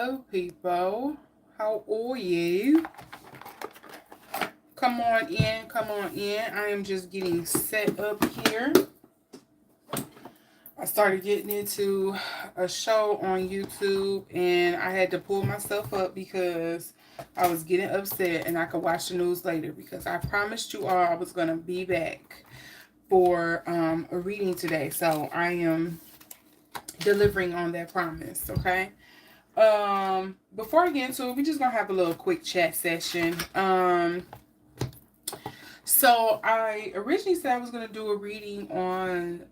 Hello, people. How are you? Come on in, come on in. I am just getting set up here. I started getting into a show on YouTube and I had to pull myself up because I was getting upset and I could watch the news later because I promised you all I was going to be back for a reading today. So I am delivering on that promise, okay? Before I get into it, we're just gonna have a little quick chat session. So I originally said I was gonna do a reading on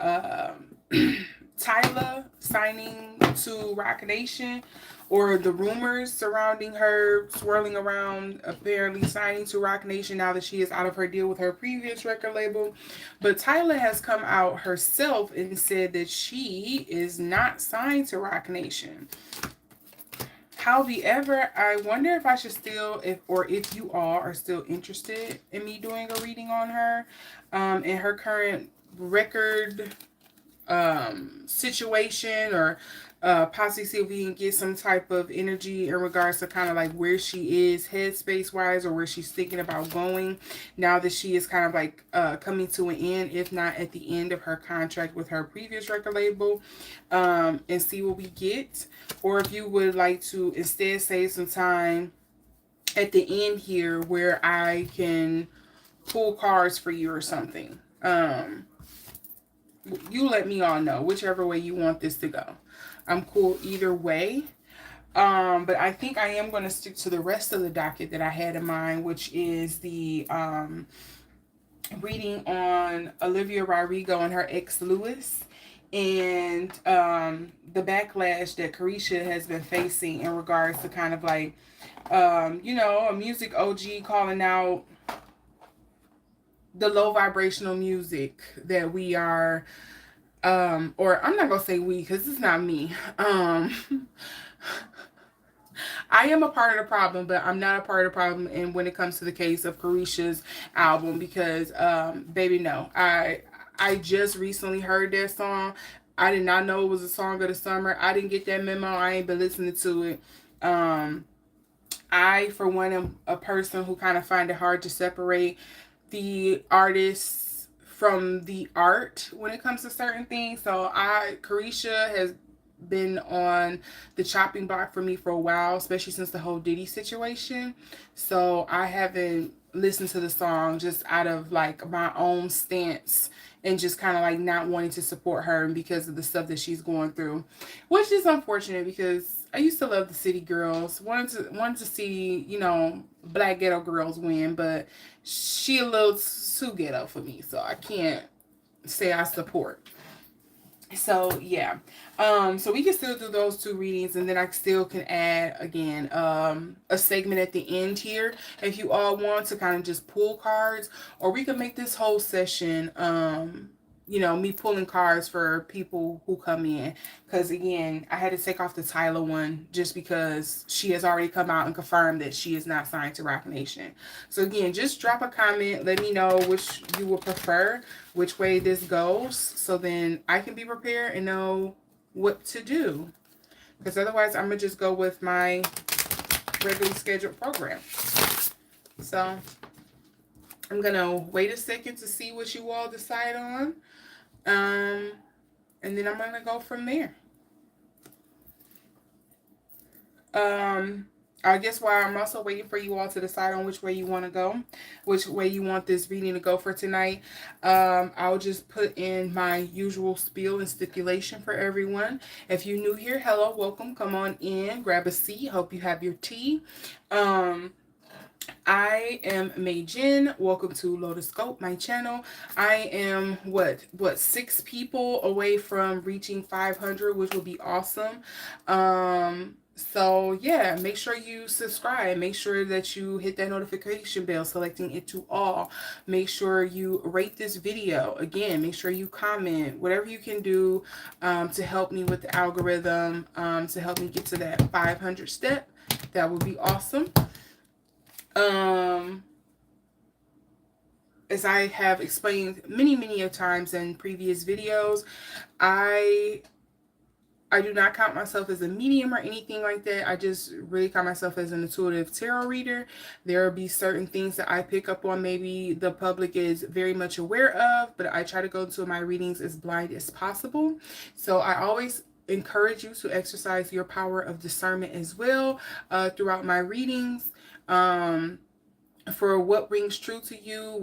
Tyla signing to Rock Nation, or the rumors surrounding her swirling around apparently signing to Rock Nation now that she is out of her deal with her previous record label. But Tyla has come out herself and said that she is not signed to Rock Nation. However, I wonder if I should still, if you all are still interested in me doing a reading on her, and her current record situation, or possibly see if we can get some type of energy in regards to kind of like where she is headspace wise, or where she's thinking about going now that she is kind of like coming to an end, if not at the end of her contract with her previous record label, and see what we get. Or if you would like to instead save some time at the end here where I can pull cards for you or something. You let me all know whichever way you want this to go. I'm cool either way. But I think I am going to stick to the rest of the docket that I had in mind, which is the reading on Olivia Rodrigo and her ex Lewis, and the backlash that Carisha has been facing in regards to kind of like, a music OG calling out the low vibrational music that we are, or I'm not gonna say we because it's not me. I am a part of the problem, but I'm not a part of the problem. And when it comes to the case of Carisha's album, because baby, no, I just recently heard that song. I did not know it was a song of the summer. I didn't get that memo. I ain't been listening to it. I, for one, am a person who kind of find it hard to separate the artists from the art when it comes to certain things. So Carisha has been on the chopping block for me for a while, especially since the whole Diddy situation. So I haven't listened to the song just out of like my own stance and just kind of like not wanting to support her because of the stuff that she's going through, which is unfortunate because I used to love the City Girls. Wanted to see, black ghetto girls win, but she a little too ghetto for me, so I can't say I support. So yeah, so we can still do those two readings, and then I still can add again a segment at the end here if you all want to kind of just pull cards, or we can make this whole session me pulling cards for people who come in, because again I had to take off the Tyla one just because she has already come out and confirmed that she is not signed to Roc Nation. So again, just drop a comment, let me know which you would prefer, which way this goes, so then I can be prepared and know what to do, because otherwise I'm gonna just go with my regularly scheduled program. So I'm gonna wait a second to see what you all decide on, and then I'm gonna go from there. I guess while I'm also waiting for you all to decide on which way you want to go, which way you want this reading to go for tonight, I'll just put in my usual spiel and stipulation for everyone. If you're new here, hello, welcome, come on in, grab a seat, hope you have your tea. I am Majin. Welcome to Lotus Scope, my channel. I am what 6 people away from reaching 500, which would be awesome. So yeah, make sure you subscribe. Make sure that you hit that notification bell, selecting it to all. Make sure you rate this video. Again, make sure you comment. Whatever you can do to help me with the algorithm, to help me get to that 500 step, that would be awesome. As I have explained many, many of times in previous videos, I I do not count myself as a medium or anything like that. I just really count myself as an intuitive tarot reader. There will be certain things that I pick up on maybe the public is very much aware of, but I try to go into my readings as blind as possible. So I always encourage you to exercise your power of discernment as well throughout my readings. For what rings true to you,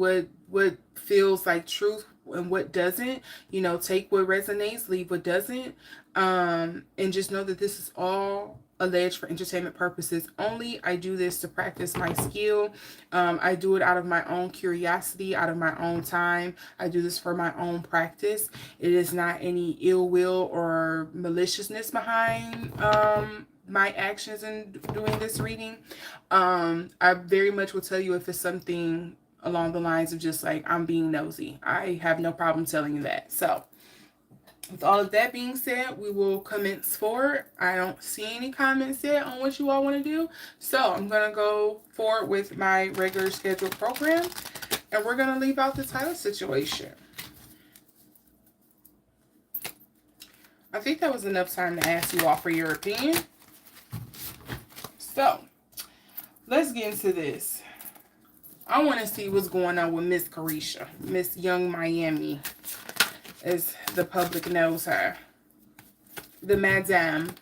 what feels like truth and what doesn't. You know, take what resonates, leave what doesn't. And just know that this is all alleged for entertainment purposes only. I do this to practice my skill. I do it out of my own curiosity, out of my own time. I do this for my own practice. It is not any ill will or maliciousness behind my actions in doing this reading. I very much will tell you if it's something along the lines of just like I'm being nosy. I have no problem telling you that. So with all of that being said, we will commence forward. I don't see any comments yet on what you all want to do. So I'm going to go forward with my regular scheduled program. And we're going to leave out the Tyla situation. I think that was enough time to ask you all for your opinion. So let's get into this. I want to see what's going on with Miss Carisha, Miss Young Miami, as the public knows her, the Madame.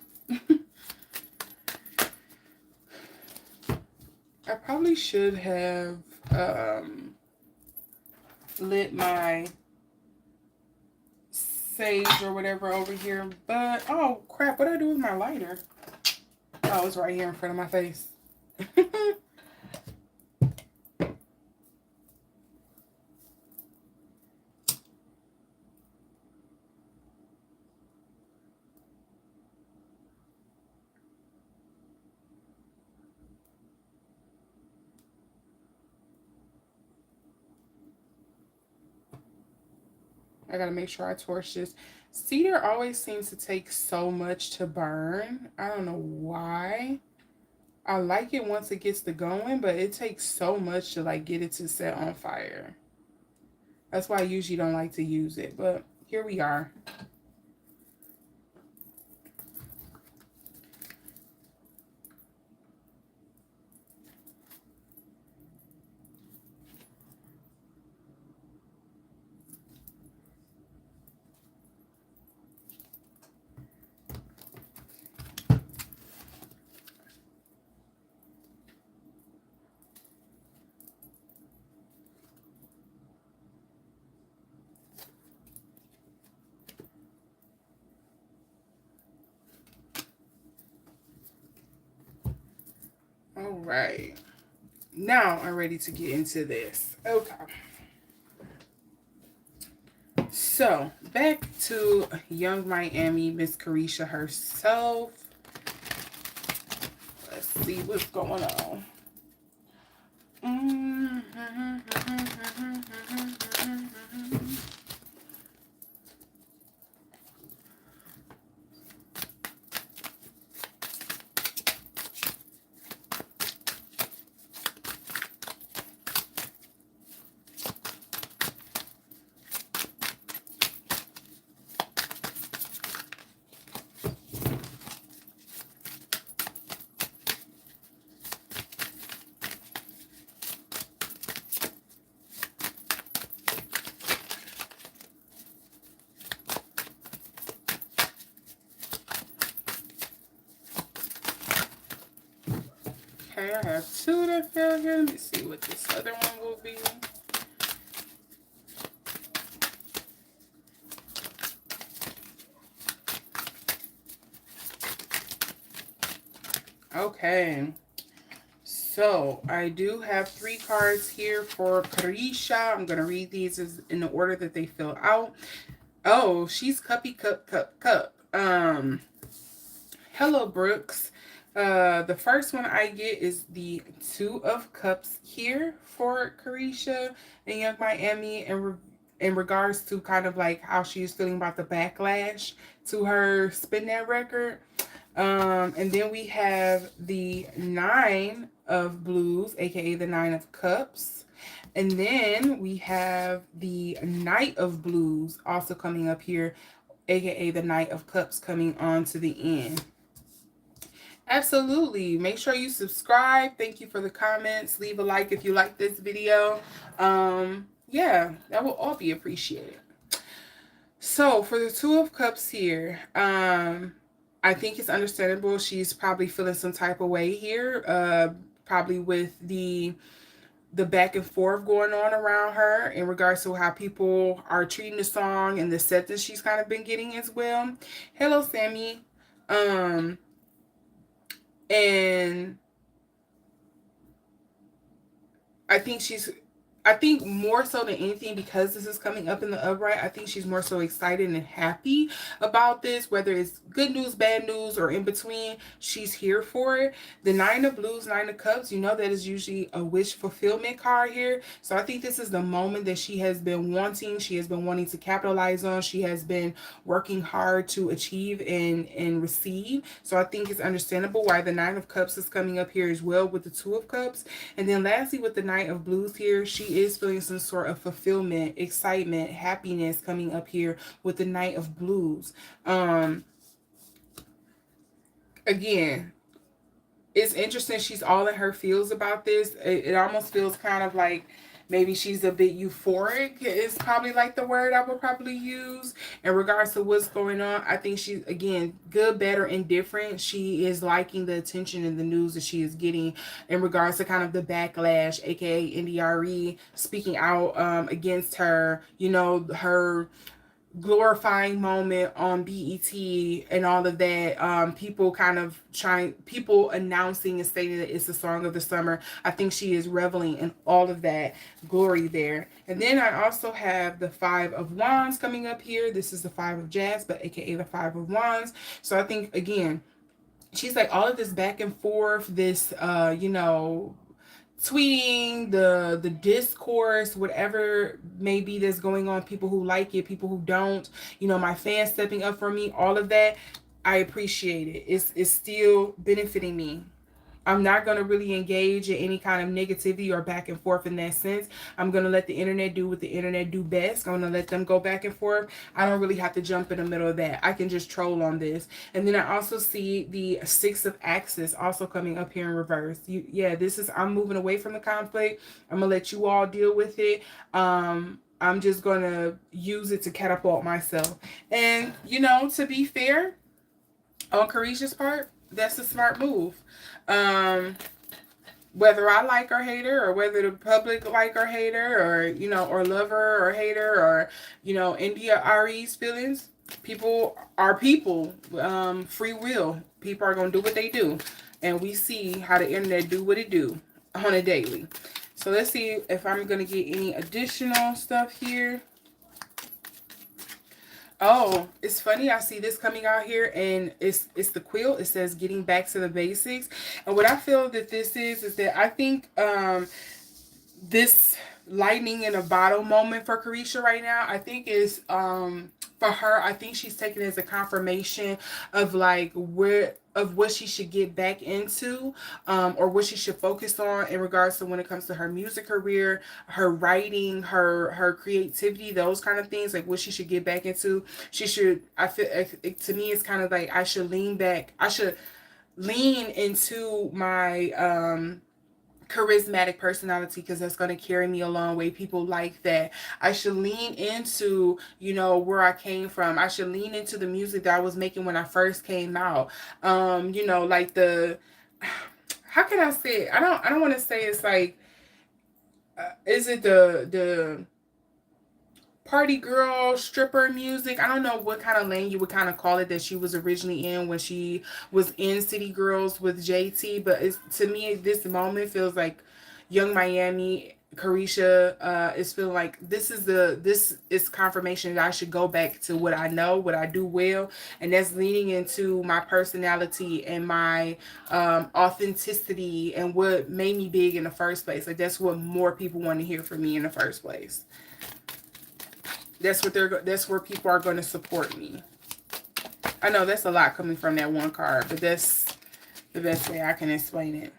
I probably should have lit my sage or whatever over here, but oh crap, what did I do with my lighter? Oh, it's right here in front of my face. I gotta make sure I torch this. Cedar always seems to take so much to burn. I don't know why. I like it once it gets to going, but it takes so much to like get it to set on fire. That's why I usually don't like to use it, but here we are. All right. Now I'm ready to get into this. Okay. So, back to Young Miami, Miss Carisha herself. Let's see what's going on. Okay, I have two that fell here. Let me see what this other one will be. Okay, so I do have 3 cards here for Carisha. I'm going to read these as in the order that they fill out. Oh, she's cuppy cup. Hello, Brooks. The first one I get is the 2 of Cups here for Carisha and Young Miami in regards to kind of like how she's feeling about the backlash to her Spin That record. And then we have the 9 of Blues, aka the 9 of Cups. And then we have the Knight of Blues also coming up here aka the Knight of Cups coming on to the end. Absolutely. Make sure you subscribe. Thank you for the comments. Leave a like if you like this video. Yeah, that will all be appreciated. So for the Two of Cups here, I think it's understandable. She's probably feeling some type of way here. Probably with the back and forth going on around her in regards to how people are treating the song and the set that she's kind of been getting as well. Hello, Sammy. And I think more so than anything, because this is coming up in the upright, I think she's more so excited and happy about this, whether it's good news, bad news, or in between. She's here for it. The Nine of Blues, Nine of Cups, you know that is usually a wish fulfillment card here. So I think this is the moment that she has been wanting. She has been wanting to capitalize on. She has been working hard to achieve and receive. So I think it's understandable why the Nine of Cups is coming up here as well with the Two of Cups. And then lastly, with the Knight of Blues here, she is feeling some sort of fulfillment, excitement, happiness coming up here with the Knight of Blues. Again, it's interesting. She's all in her feels about this. It almost feels kind of like maybe she's a bit euphoric is probably like the word I would probably use in regards to what's going on. I think she's, again, good, bad, or indifferent. She is liking the attention and the news that she is getting in regards to kind of the backlash, aka NDRE, speaking out against her, you know, her glorifying moment on BET and all of that. People announcing and stating that it's the song of the summer. I think she is reveling in all of that glory there. And then I also have the Five of Wands coming up here. This is the Five of Jazz, but aka the Five of Wands. So I think, again, she's like all of this back and forth, this you know, tweeting, the discourse, whatever maybe that's going on, people who like it, people who don't, you know, my fans stepping up for me, all of that, I appreciate it. It's still benefiting me. I'm not going to really engage in any kind of negativity or back and forth in that sense. I'm going to let the internet do what the internet do best. I'm going to let them go back and forth. I don't really have to jump in the middle of that. I can just troll on this. And then I also see the Six of Axes also coming up here in reverse. I'm moving away from the conflict. I'm going to let you all deal with it. I'm just going to use it to catapult myself. And, you know, to be fair, on Carisha's part, that's a smart move. Whether I like her, hate her, or whether the public like her, hate her, or, you know, or love her or hate her, or, you know, India RE's feelings, people are people. Free will. People are going to do what they do. And we see how the internet do what it do on a daily. So let's see if I'm going to get any additional stuff here. Oh, it's funny. I see this coming out here, and it's the quilt. It says getting back to the basics. And what I feel that this is that I think this lightning in a bottle moment for Carisha right now, I think is for her, I think she's taking it as a confirmation of like what she should get back into, or what she should focus on in regards to when it comes to her music career, her writing, her creativity, those kind of things, like what she should get back into. She should, I feel, to me, it's kind of like I should lean into my charismatic personality, because that's going to carry me a long way. People like that. I should lean into, you know, where I came from. I should lean into the music that I was making when I first came out. You know, like how can I say it? I don't want to say it's like, is it the party girl stripper music? I don't know what kind of lane you would kind of call it that she was originally in when she was in City Girls with JT, but to me this moment feels like Young Miami. Carisha is feeling like this is confirmation that I should go back to what I know, what I do well, and that's leaning into my personality and my authenticity and what made me big in the first place. Like that's what more people want to hear from me in the first place. That's where people are going to support me. I know that's a lot coming from that one card, but that's the best way I can explain it.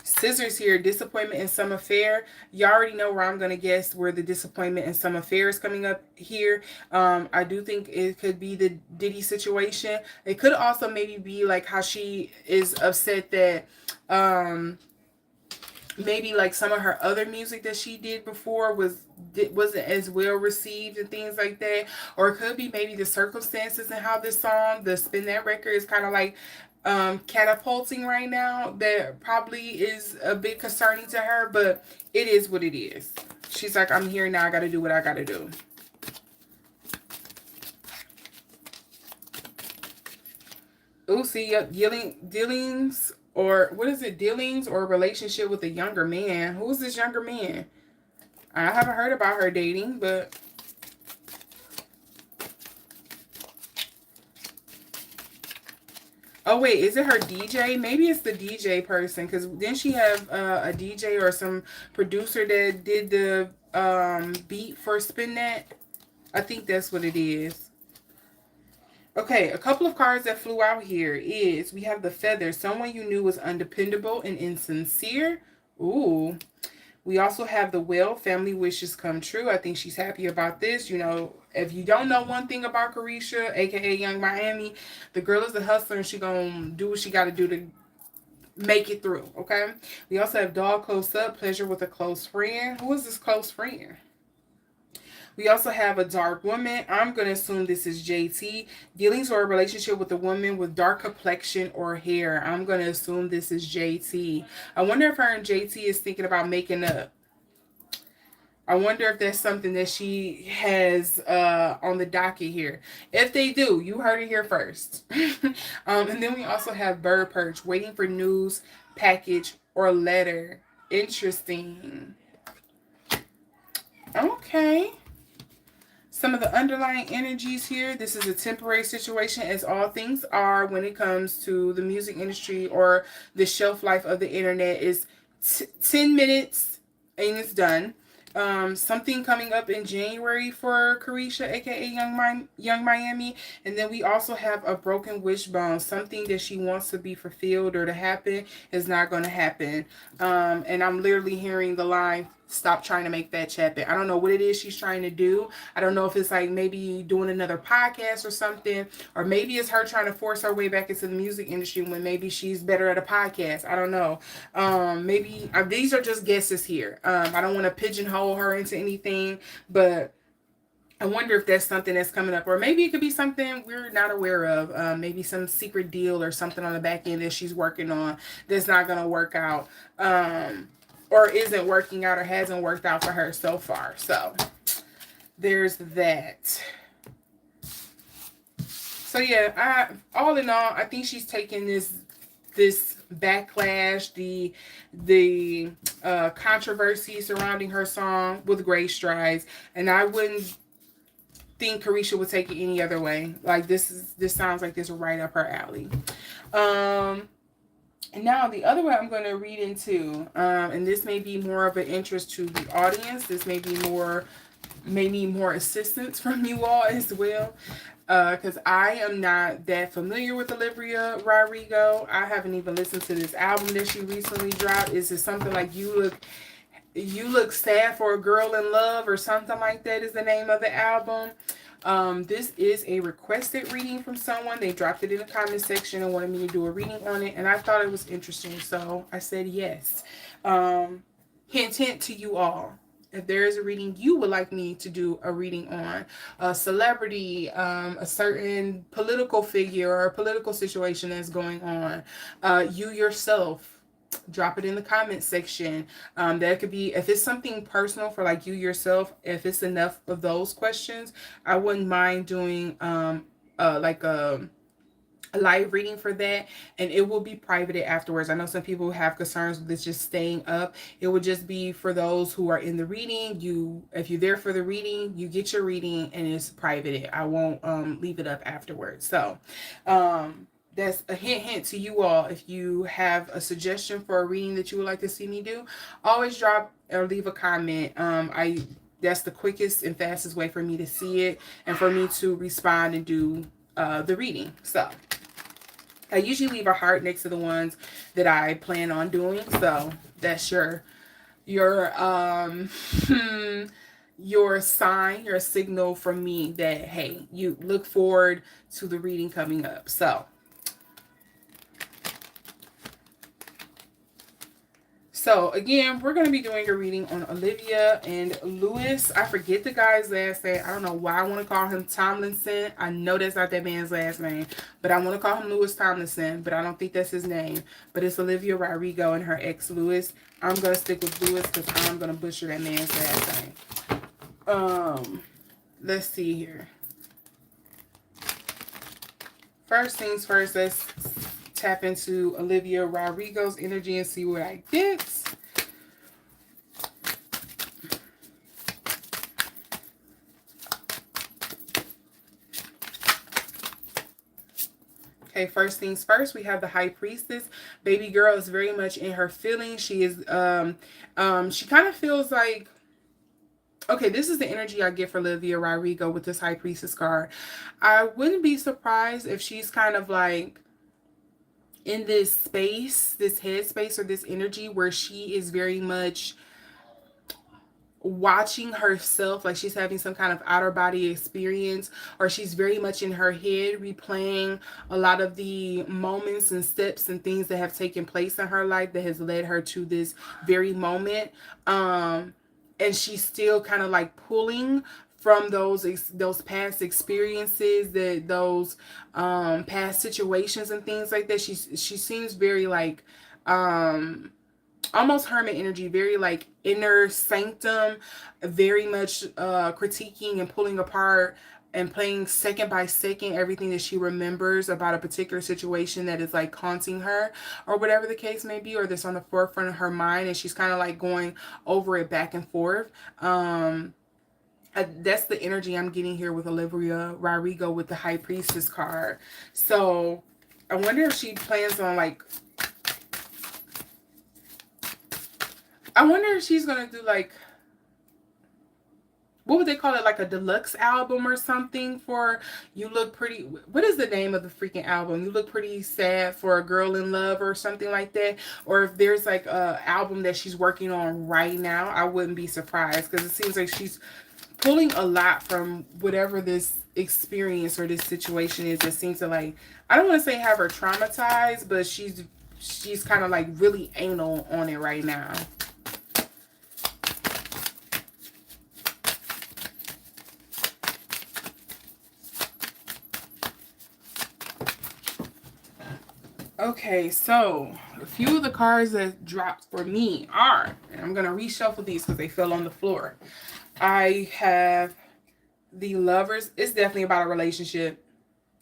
Scissors here, disappointment in some affair. You already know where I'm going to guess where the disappointment in some affair is coming up here. I do think it could be the Diddy situation. It could also maybe be like how she is upset that maybe like some of her other music that she did before wasn't as well received and things like that. Or it could be maybe the circumstances and how this song, the Spin That Record, is kind of like catapulting right now. That probably is a bit concerning to her, but it is what it is. She's like, I'm here now, I gotta do what I gotta do. Oh, see, dealings, or what is it? Dealings or relationship with a younger man. Who is this younger man? I haven't heard about her dating, but oh wait, is it her DJ? Maybe it's the DJ person, because didn't she have a DJ or some producer that did the beat for Spin That? I think that's what it is. Okay, a couple of cards that flew out here is we have the Feather. Someone you knew was undependable and insincere. Ooh. We also have the Whale. Family wishes come true. I think she's happy about this. You know, if you don't know one thing about Carisha, aka Young Miami, the girl is a hustler and she gonna do what she gotta do to make it through. Okay. We also have Dog Close Up. Pleasure with a close friend. Who is this close friend? We also have a dark woman. I'm going to assume this is JT. Dealings or a relationship with a woman with dark complexion or hair. I'm going to assume this is JT. I wonder if her and JT is thinking about making up. I wonder if that's something that she has on the docket here. If they do, you heard it here first. And then we also have Bird Perch, waiting for news, package, or letter. Interesting. Okay. Some of the underlying energies here. This is a temporary situation, as all things are when it comes to the music industry or the shelf life of the internet is 10 minutes and it's done. Something coming up in January for Carisha, aka Young Miami. And then we also have a broken wishbone. Something that she wants to be fulfilled or to happen is not going to happen. And I'm literally hearing the line, stop trying to make that happen. I don't know what it is she's trying to do. I don't know if it's like maybe doing another podcast or something, or maybe it's her trying to force her way back into the music industry when maybe she's better at a podcast. I don't know. Maybe these are just guesses here. I don't want to pigeonhole her into anything, but I wonder if that's something that's coming up, or maybe it could be something we're not aware of. Maybe some secret deal or something on the back end that she's working on that's not going to work out. Or isn't working out or hasn't worked out for her so far. So there's that. So yeah, all in all, I think she's taking this backlash, the controversy surrounding her song with great strides, and I wouldn't think Carisha would take it any other way. Like this sounds like this right up her alley. And now the other one I'm going to read into, and this may be more of an interest to the audience. This may need more assistance from you all as well. Because I am not that familiar with Olivia Rodrigo. I haven't even listened to this album that she recently dropped. Is it something like You Look Sad for a Girl in Love or something like that is the name of the album? This is a requested reading from someone. They dropped it in the comment section and wanted me to do a reading on it, and I thought it was interesting, so I said yes. Hint, hint to you all. If there is a reading you would like me to do a reading on, a celebrity, a certain political figure or a political situation that's going on, you yourself, drop it in the comment section. That could be, if it's something personal for like you yourself, if it's enough of those questions, I wouldn't mind doing like a live reading for that, and it will be privated afterwards. I know some people have concerns with this just staying up. It would just be for those who are in the reading. If you're there for the reading, you get your reading and it's privated. I won't leave it up afterwards. So that's a hint to you all. If you have a suggestion for a reading that you would like to see me do, always drop or leave a comment. That's the quickest and fastest way for me to see it and for me to respond and do the reading. So I usually leave a heart next to the ones that I plan on doing. So that's your your sign, your signal from me that, hey, you look forward to the reading coming up. So again, we're going to be doing a reading on Olivia and Lewis. I forget the guy's last name. I don't know why I want to call him Tomlinson. I know that's not that man's last name, but I want to call him Lewis Tomlinson, but I don't think that's his name. But it's Olivia Rodrigo and her ex Lewis. I'm going to stick with Lewis because I'm going to butcher that man's last name. Let's see here. First things first, let's tap into Olivia Rodrigo's energy and see what I get. Okay, first things first, we have the High Priestess. Baby girl is very much in her feelings. She is, she kind of feels like, okay, this is the energy I get for Olivia Rodrigo with this High Priestess card. I wouldn't be surprised if she's kind of like in this space, this headspace or this energy where she is very much watching herself, like she's having some kind of outer body experience, or she's very much in her head replaying a lot of the moments and steps and things that have taken place in her life that has led her to this very moment. And she's still kind of like pulling from those past experiences, that those past situations and things like that. She seems very like almost hermit energy, very like inner sanctum, very much critiquing and pulling apart and playing second by second everything that she remembers about a particular situation that is like haunting her, or whatever the case may be, or that's on the forefront of her mind, and she's kind of like going over it back and forth. That's the energy I'm getting here with Olivia Rodrigo with the High Priestess card. So I wonder if she plans on like, I wonder if she's going to do like, what would they call it? Like a deluxe album or something for You Look Pretty. What is the name of the freaking album? You Look Pretty Sad for a Girl in Love or something like that. Or if there's like a album that she's working on right now, I wouldn't be surprised, because it seems like she's pulling a lot from whatever this experience or this situation is that seems to like, I don't want to say have her traumatized, but she's kind of like really anal on it right now. Okay, so a few of the cards that dropped for me are, and I'm going to reshuffle these because they fell on the floor. I have the Lovers. It's definitely about a relationship.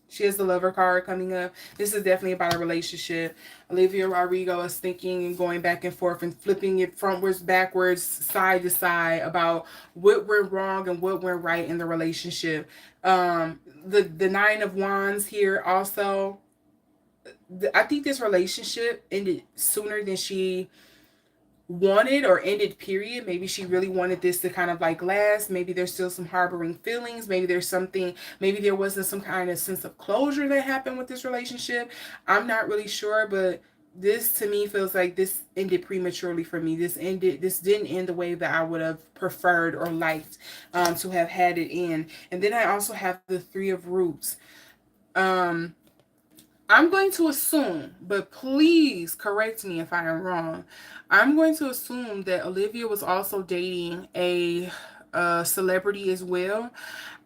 She has the Lover card coming up. This is definitely about a relationship. Olivia Rodrigo is thinking and going back and forth and flipping it frontwards, backwards, side to side about what went wrong and what went right in the relationship. The Nine of Wands here also. I think this relationship ended sooner than she wanted, or ended, period. Maybe she really wanted this to kind of like last. Maybe there's still some harboring feelings. Maybe there's something, maybe there wasn't some kind of sense of closure that happened with this relationship. I'm not really sure, but this to me feels like this ended prematurely for me. This didn't end the way that I would have preferred or liked to have had it in. And then I also have the Three of Roots. I'm going to assume, but please correct me if I am wrong. I'm going to assume that Olivia was also dating a celebrity as well.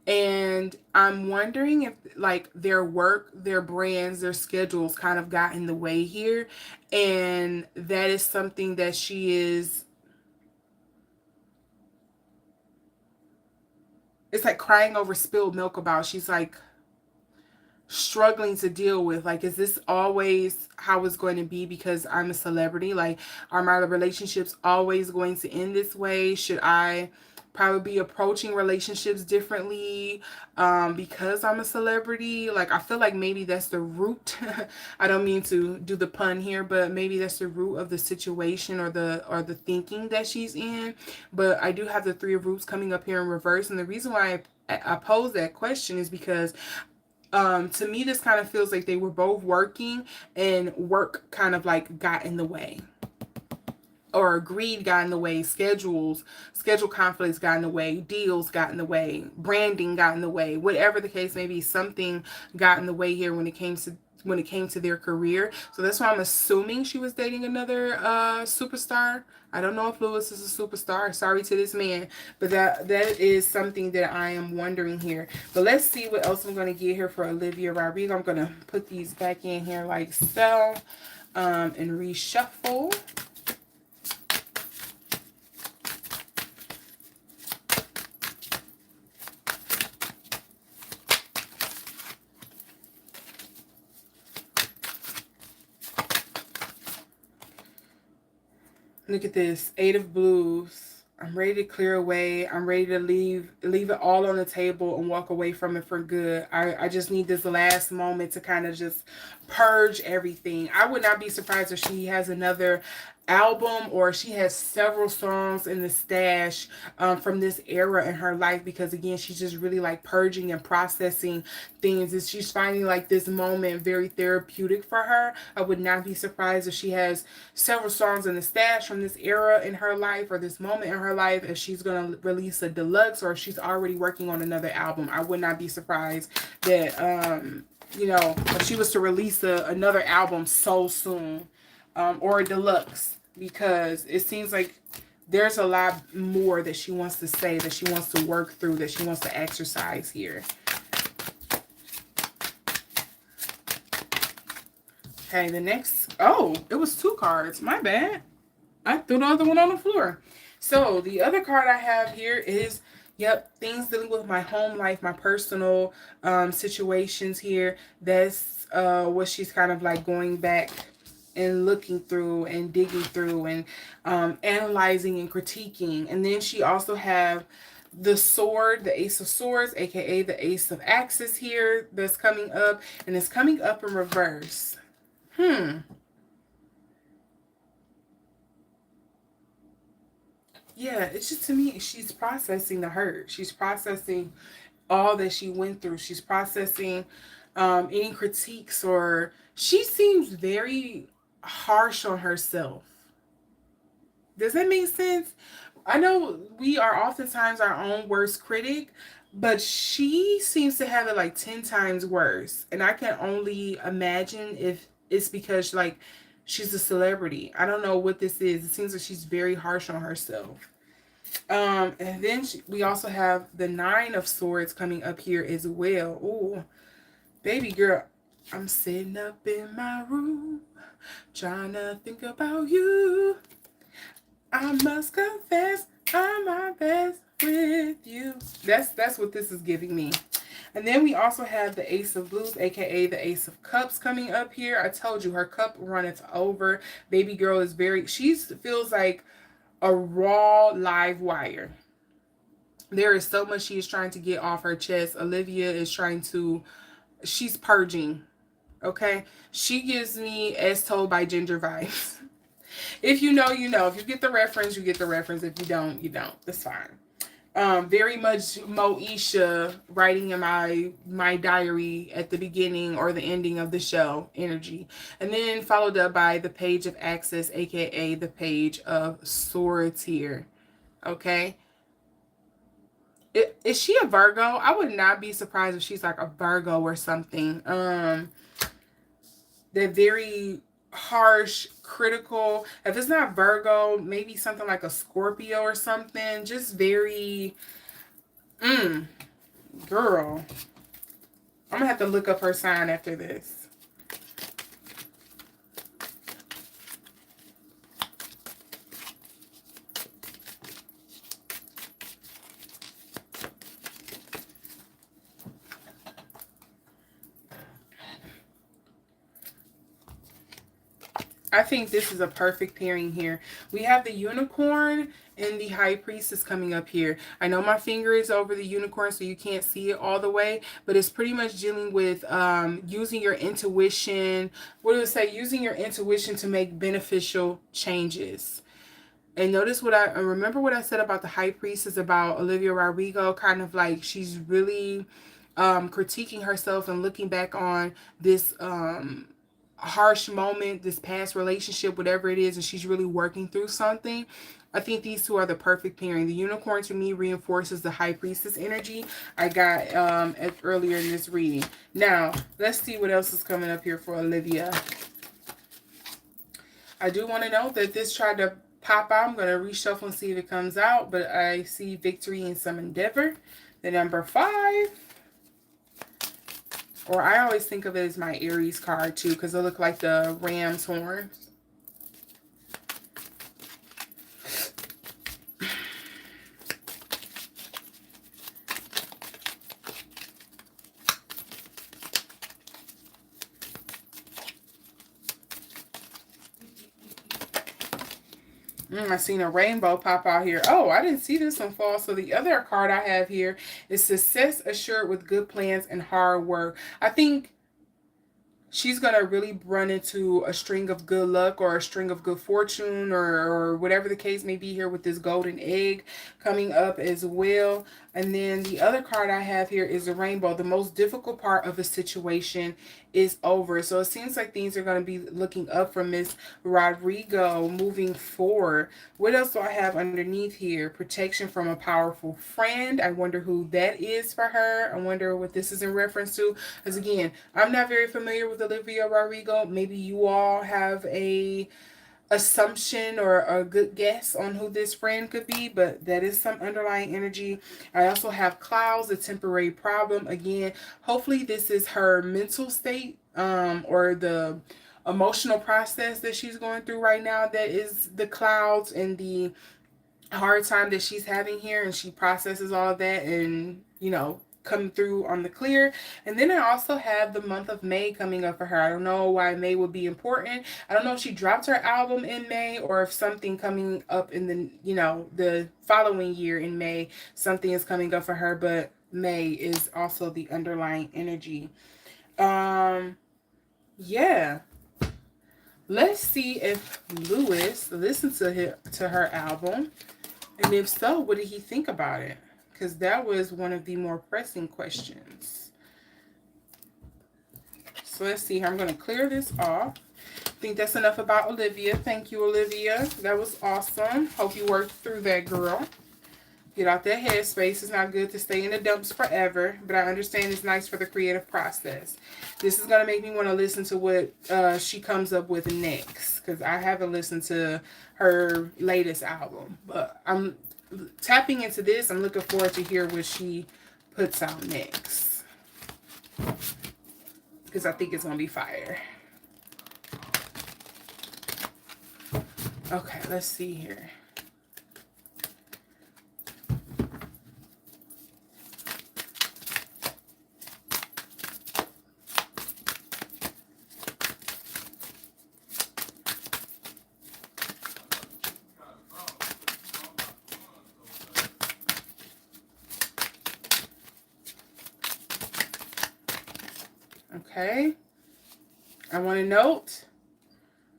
And I'm wondering if like their work, their brands, their schedules kind of got in the way here. And that is something that she is, it's like crying over spilled milk about. She's like struggling to deal with, like, is this always how it's going to be because I'm a celebrity? Like, are my relationships always going to end this way? Should I probably be approaching relationships differently because I'm a celebrity? Like, I feel like maybe that's the root. I don't mean to do the pun here, but maybe that's the root of the situation, or the thinking that she's in. But I do have the Three of Roots coming up here in reverse, and the reason why I pose that question is because To me, this kind of feels like they were both working and work kind of like got in the way, or greed got in the way, schedule conflicts got in the way, deals got in the way, branding got in the way, whatever the case may be, something got in the way here when it came to their career. So that's why I'm assuming she was dating another superstar. I don't know if Lewis is a superstar. Sorry to this man, but that is something that I am wondering here. But let's see what else I'm going to get here for Olivia Rodrigo. I'm going to put these back in here like so, and reshuffle. Look at this. 8 of Blues. I'm ready to clear away. I'm ready to leave it all on the table and walk away from it for good. I just need this last moment to kind of just purge everything. I would not be surprised if she has another album, or she has several songs in the stash from this era in her life, because again, she's just really like purging and processing things, and she's finding like this moment very therapeutic for her. I would not be surprised if she has several songs in the stash from this era in her life, or this moment in her life, if she's going to release a deluxe, or if she's already working on another album. I would not be surprised that you know, if she was to release another album so soon, or a deluxe, because it seems like there's a lot more that she wants to say, that she wants to work through, that she wants to exercise here. Okay, the next, oh, it was 2 cards. My bad. I threw the other one on the floor. So the other card I have here is, yep, things dealing with my home life, my personal situations here. That's what she's kind of like going back and looking through and digging through and analyzing and critiquing. And then she also have the sword, the Ace of Swords, aka the Ace of Axes here, that's coming up, and it's coming up in reverse. Yeah, it's just, to me, she's processing the hurt. She's processing all that she went through. She's processing any critiques, or she seems very harsh on herself. Does that make sense? I know we are oftentimes our own worst critic, but she seems to have it like 10 times worse. And I can only imagine if it's because like she's a celebrity. I don't know what this is. It seems like she's very harsh on herself. And then we also have the 9 of Swords coming up here as well. Oh, baby girl, I'm sitting up in my room trying to think about you. I must confess, I'm my best with you. That's what this is giving me. And then we also have the Ace of Blues, aka the Ace of Cups, coming up here. I told you, her cup runneth over. Baby girl is she feels like a raw live wire. There is so much she is trying to get off her chest. Olivia is she's purging. Okay? She gives me As Told by Ginger vibes. If you know, you know. If you get the reference, you get the reference. If you don't, you don't. That's fine. Very much Moesha writing in my diary at the beginning or the ending of the show energy. And then followed up by the Page of Access, aka the Page of Swords here. Okay? Is she a Virgo? I would not be surprised if she's like a Virgo or something. They're very harsh, critical. If it's not Virgo, maybe something like a Scorpio or something. Just very, girl. I'm gonna have to look up her sign after this. I think this is a perfect pairing here. We have the Unicorn and the High Priestess coming up here. I know my finger is over the Unicorn, so you can't see it all the way, but it's pretty much dealing with using your intuition. What do it say? Using your intuition to make beneficial changes. And notice remember what I said about the High Priestess, about Olivia Rodrigo, kind of like she's really critiquing herself and looking back on this harsh moment, this past relationship, whatever it is, and she's really working through something. I think these two are the perfect pairing. The unicorn to me reinforces the high priestess energy I got earlier in this reading. Now, let's see what else is coming up here for Olivia. I do want to note that this tried to pop out. I'm going to reshuffle and see if it comes out, but I see victory and some endeavor. The number 5. Or I always think of it as my Aries card too, because they look like the ram's horns. I seen a rainbow pop out here. Oh, I didn't see this one fall. So the other card I have here is success assured with good plans and hard work. I think she's going to really run into a string of good luck or a string of good fortune or whatever the case may be here with this golden egg coming up as well. And then the other card I have here is the rainbow. The most difficult part of a situation is over. So it seems like things are going to be looking up for Miss Rodrigo moving forward. What else do I have underneath here? Protection from a powerful friend. I wonder who that is for her. I wonder what this is in reference to. Because again, I'm not very familiar with Olivia Rodrigo. Maybe you all have a assumption or a good guess on who this friend could be, but that is some underlying energy. I also have clouds, a temporary problem. Again, hopefully this is her mental state or the emotional process that she's going through right now that is the clouds and the hard time that she's having here, and she processes all of that and, you know, come through on the clear. And then I also have the month of May coming up for her. I don't know why May would be important. I don't know if she dropped her album in May or if something coming up in the, you know, the following year in May, something is coming up for her, but May is also the underlying energy. Yeah. Let's see if Lewis listened to her album. And if so, what did he think about it? Because that was one of the more pressing questions. So let's see here. I'm going to clear this off. I think that's enough about Olivia. Thank you, Olivia. That was awesome. Hope you worked through that, girl. Get out that headspace. It's not good to stay in the dumps forever, but I understand it's nice for the creative process. This is going to make me want to listen to what she comes up with next, because I haven't listened to her latest album. But I'm tapping into this. I'm looking forward to hear what she puts out next, because I think it's going to be fire. Okay, let's see here. Okay, I want to note,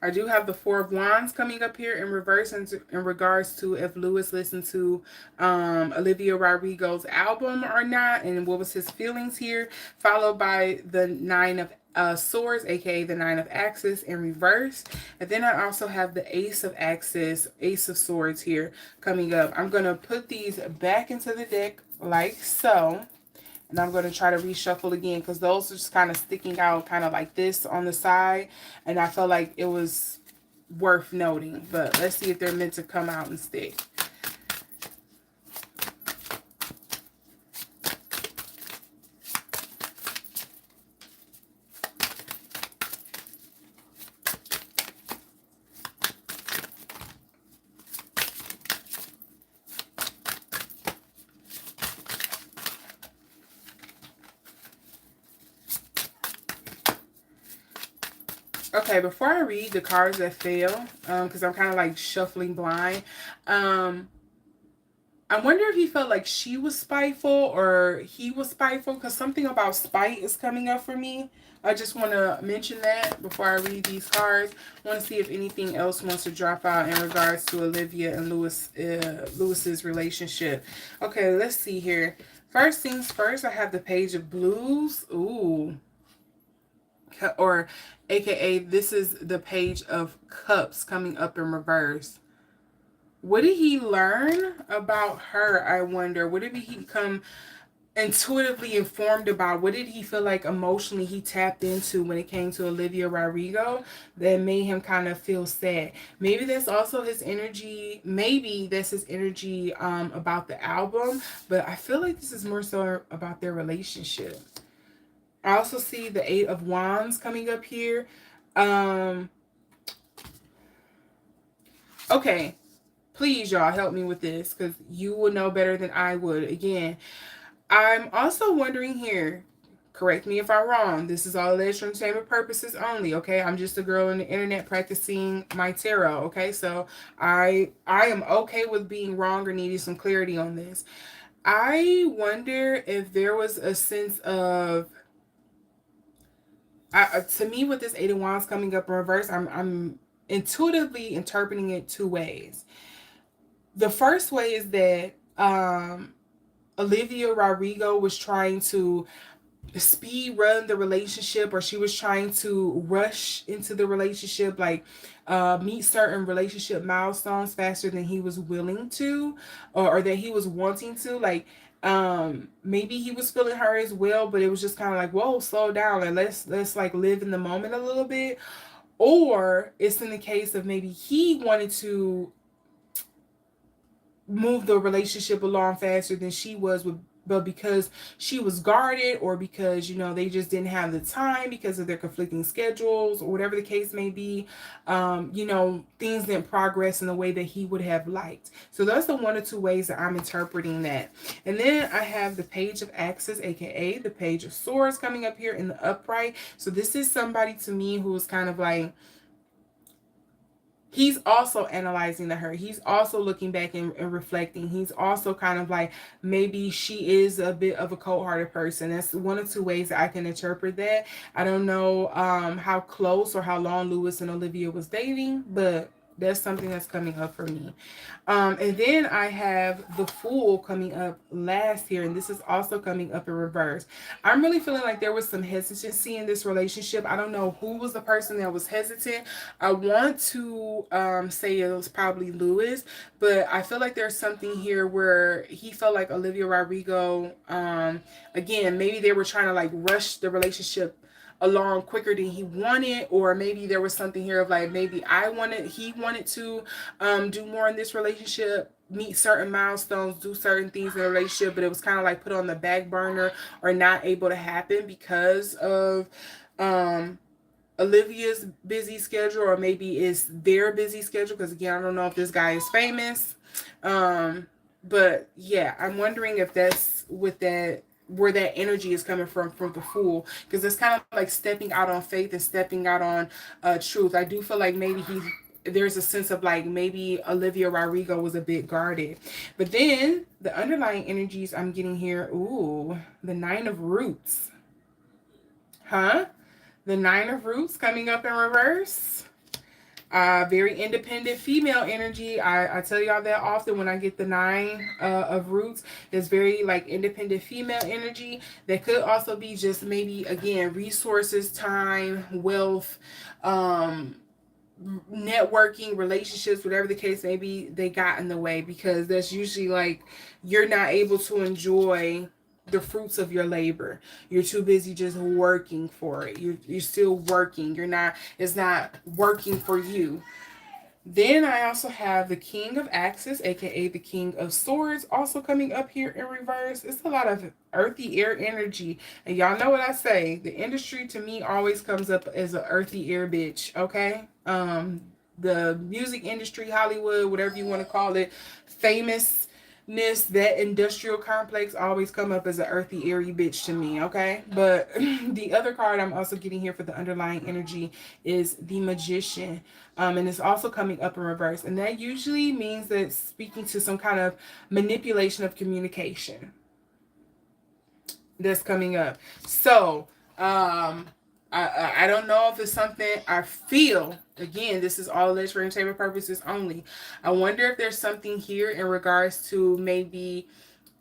I do have the Four of Wands coming up here in reverse in regards to if Lewis listened to Olivia Rodrigo's album or not, and what was his feelings here, followed by the Nine of Swords, aka the Nine of Axes in reverse. And then I also have the Ace of Axes, Ace of Swords here coming up. I'm going to put these back into the deck like so. And I'm going to try to reshuffle again, because those are just kind of sticking out kind of like this on the side. And I felt like it was worth noting. But let's see if they're meant to come out and stick. Okay, before I read the cards that fell, because I'm kind of like shuffling blind, I wonder if he felt like she was spiteful or he was spiteful, because something about spite is coming up for me. I just want to mention that before I read these cards. I want to see if anything else wants to drop out in regards to Olivia and Lewis's relationship. Okay, let's see here. First things first, I have the Page of Blues. Ooh. Or aka this is the Page of Cups coming up in reverse. What did he learn about her, I wonder? What did he become intuitively informed about? What did he feel like emotionally he tapped into when it came to Olivia Rodrigo that made him kind of feel sad? Maybe that's also his energy. Maybe that's his energy about the album, but I feel like this is more so about their relationship. I also see the Eight of Wands coming up here. Um, okay, please, y'all, help me with this because you will know better than I would. Again, I'm also wondering here, correct me if I'm wrong, this is all alleged for entertainment purposes only, okay? I'm just a girl on the internet practicing my tarot, okay? So I am okay with being wrong or needing some clarity on this. I wonder if there was a sense of, to me, with this Eight of Wands coming up in reverse, I'm intuitively interpreting it two ways. The first way is that Olivia Rodrigo was trying to speed run the relationship, or she was trying to rush into the relationship, like meet certain relationship milestones faster than he was willing to, or that he was wanting to, like maybe he was feeling her as well, but it was just kind of like, whoa, slow down and let's like live in the moment a little bit. Or it's in the case of maybe he wanted to move the relationship along faster than she was with, but because she was guarded, or because they just didn't have the time because of their conflicting schedules, or whatever the case may be, things didn't progress in the way that he would have liked. So that's the one or two ways that I'm interpreting that. And then I have the Page of Axes, aka the Page of Swords, coming up here in the upright. So this is somebody to me who is kind of like, he's also analyzing the hurt. He's also looking back and reflecting. He's also kind of like, maybe she is a bit of a cold-hearted person. That's one or two ways that I can interpret that. I don't know how close or how long Lewis and Olivia was dating, but that's something that's coming up for me. And then I have the Fool coming up last here, and this is also coming up in reverse. I'm really feeling like there was some hesitancy in this relationship. I don't know who was the person that was hesitant. I want to say it was probably Lewis, but I feel like there's something here where he felt like Olivia Rodrigo, again, maybe they were trying to like rush the relationship along quicker than he wanted, or maybe there was something here of like, maybe he wanted to do more in this relationship, meet certain milestones, do certain things in a relationship, but it was kind of like put on the back burner or not able to happen because of Olivia's busy schedule, or maybe it's their busy schedule, because again, I don't know if this guy is famous. But yeah, I'm wondering if that's with that, where that energy is coming from the Fool, because it's kind of like stepping out on faith and stepping out on truth. I do feel like maybe there's a sense of like, maybe Olivia Rodrigo was a bit guarded. But then the underlying energies I'm getting here, ooh, the Nine of Roots. Huh? The Nine of Roots coming up in reverse. Very independent female energy. I tell y'all that often when I get the Nine of Roots. There's very like independent female energy. That could also be just maybe, again, resources, time, wealth, networking, relationships, whatever the case may be, they got in the way, because that's usually like, you're not able to enjoy the fruits of your labor. You're too busy just working for it. You're still working. It's not working for you. Then I also have the King of Axes, aka the King of Swords, also coming up here in reverse. It's a lot of earthy air energy. And y'all know what I say. The industry to me always comes up as an earthy air bitch, okay? The music industry, Hollywood, whatever you want to call it, famous that industrial complex always come up as an earthy, airy bitch to me, okay? But the other card I'm also getting here for the underlying energy is the Magician. And it's also coming up in reverse. And that usually means that it's speaking to some kind of manipulation of communication that's coming up. So, I don't know if it's something I feel. Again, this is all alleged for entertainment purposes only. I wonder if there's something here in regards to maybe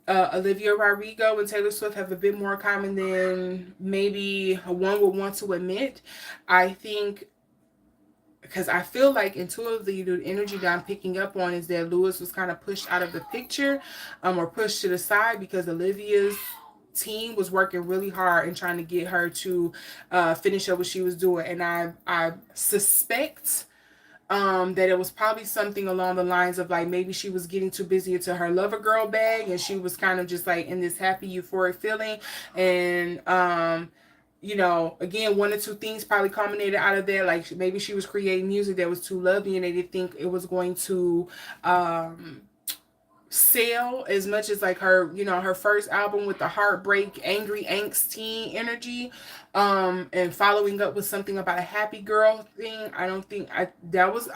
Olivia Rodrigo and Taylor Swift have a bit more common than maybe one would want to admit. I think because I feel like intuitively the energy that I'm picking up on is that Lewis was kind of pushed out of the picture, or pushed to the side because Olivia's team was working really hard and trying to get her to finish up what she was doing. And I suspect that it was probably something along the lines of like maybe she was getting too busy into her lover girl bag and she was kind of just like in this happy euphoric feeling. And you know, again, one or two things probably culminated out of there. Like maybe she was creating music that was too lovely and they didn't think it was going to sell as much as like her, you know, her first album with the heartbreak, angry, angsty energy, and following up with something about a happy girl thing. I don't think I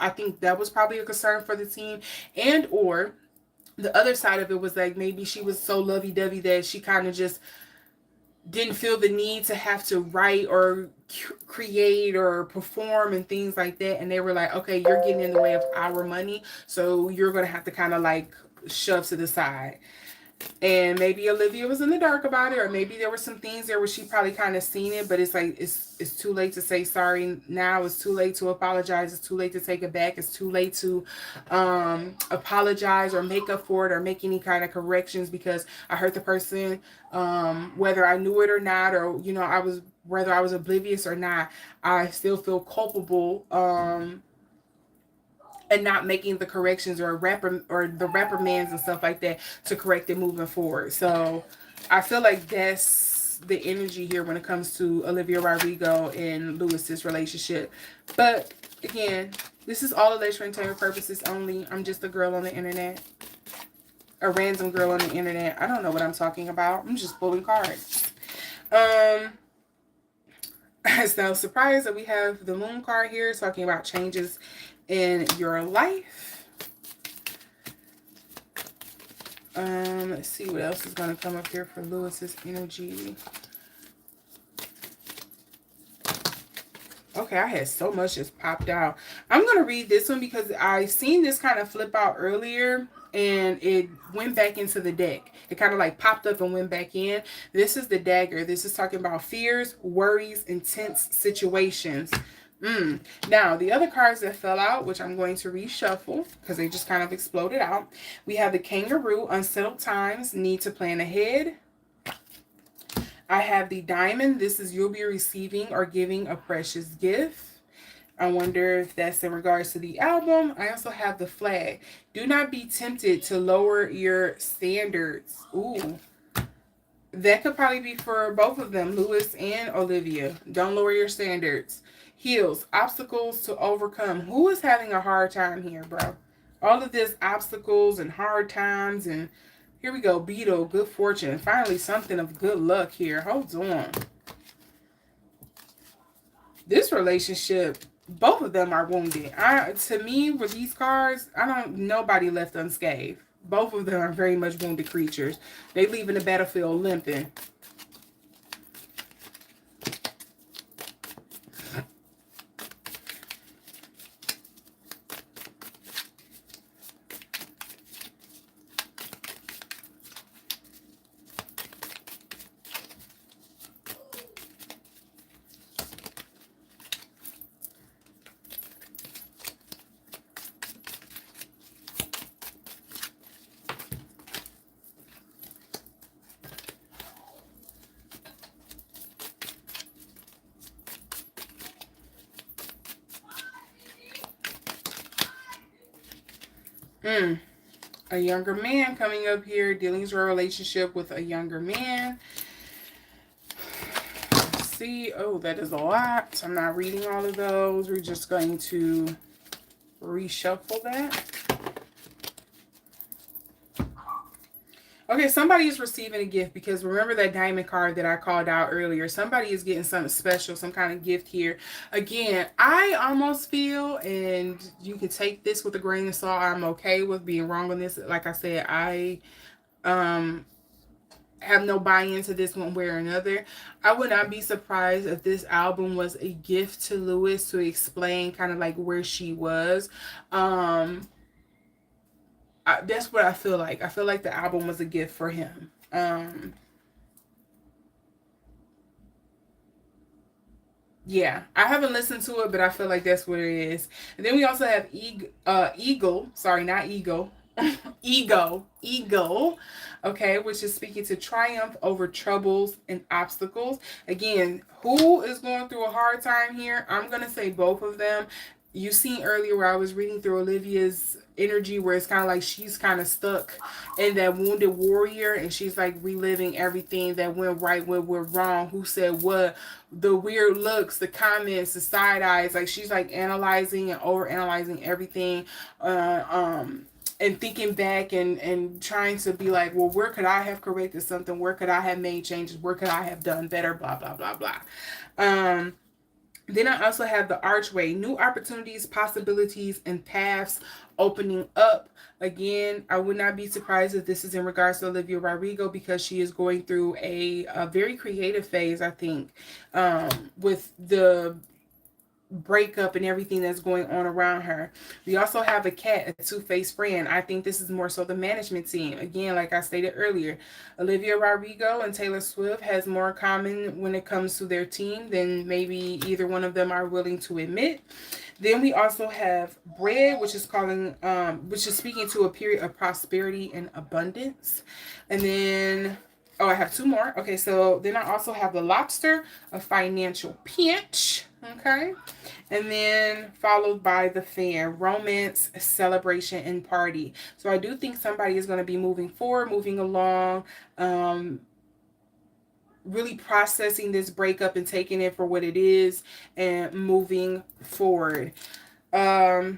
think that was probably a concern for the team. And or the other side of it was like maybe she was so lovey-dovey that she kind of just didn't feel the need to have to write or create or perform and things like that. And they were like, okay, you're getting in the way of our money, so you're going to have to kind of like shove to the side. And maybe Olivia was in the dark about it, or maybe there were some things there where she probably kind of seen it, but it's like it's too late to say sorry now. It's too late to apologize. It's too late to take it back. It's too late to apologize or make up for it or make any kind of corrections because I hurt the person, whether I knew it or not, or you know whether I was oblivious or not. I still feel culpable. And not making the corrections or the reprimands and stuff like that to correct it moving forward. So I feel like that's the energy here when it comes to Olivia Rodrigo and Lewis's relationship. But again, this is all alleged for entertainment purposes only. I'm just a girl on the internet, a random girl on the internet. I don't know what I'm talking about. I'm just pulling cards. It's no surprise that we have the moon card here talking about changes in your life. Let's see what else is going to come up here for Lewis's energy. Okay, I had so much just popped out. I'm going to read this one because I seen this kind of flip out earlier and it went back into the deck. It kind of like popped up and went back in. This is the dagger. This is talking about fears, worries, intense situations. Now, the other cards that fell out, which I'm going to reshuffle because they just kind of exploded out. We have the kangaroo, unsettled times, need to plan ahead. I have the diamond. This is you'll be receiving or giving a precious gift. I wonder if that's in regards to the album. I also have the flag. Do not be tempted to lower your standards. Ooh. That could probably be for both of them, Lewis and Olivia. Don't lower your standards. Heals, obstacles to overcome. Who is having a hard time here, bro? All of this obstacles and hard times. And here we go. Beetle, good fortune. Finally, something of good luck here. Hold on. This relationship, both of them are wounded. To me, with these cards, nobody left unscathed. Both of them are very much wounded creatures. They leaving the battlefield limping. A younger man coming up here, dealing with a relationship with a younger man. Let's see. Oh, that is a lot. I'm not reading all of those. We're just going to reshuffle that. Okay, somebody is receiving a gift because remember that diamond card that I called out earlier. Somebody is getting something special, some kind of gift here. Again, I almost feel, and you can take this with a grain of salt, I'm okay with being wrong on this. Like I said, I have no buy-in to this one way or another. I would not be surprised if this album was a gift to Lewis to explain kind of like where she was. I that's what I feel like. I feel like the album was a gift for him. Yeah, I haven't listened to it, but I feel like that's what it is. And then we also have Eagle. Sorry, not Ego. Ego. Okay, which is speaking to triumph over troubles and obstacles. Again, who is going through a hard time here? I'm gonna say both of them. You seen earlier where I was reading through Olivia's energy, where it's kind of like she's kind of stuck in that wounded warrior, and she's like reliving everything that went right, what went wrong, who said what, the weird looks, the comments, the side eyes. Like she's like analyzing and over analyzing everything, and thinking back and trying to be like, well, where could I have corrected something? Where could I have made changes? Where could I have done better? Blah blah blah blah. Then I also have the archway, new opportunities, possibilities, and paths opening up. Again, I would not be surprised if this is in regards to Olivia Rodrigo, because she is going through a very creative phase, I think, with the breakup and everything that's going on around her. We also have a cat, a two-faced friend. I think this is more so the management team. Again, like I stated earlier, Olivia Rodrigo and Taylor Swift has more in common when it comes to their team than maybe either one of them are willing to admit. Then we also have bread, which is which is speaking to a period of prosperity and abundance. And then, oh, I have two more. Okay, so then I also have the lobster, a financial pinch. Okay, and then followed by the fan, romance, celebration, and party. So I do think somebody is going to be moving forward, moving along, really processing this breakup and taking it for what it is and moving forward. Lastly,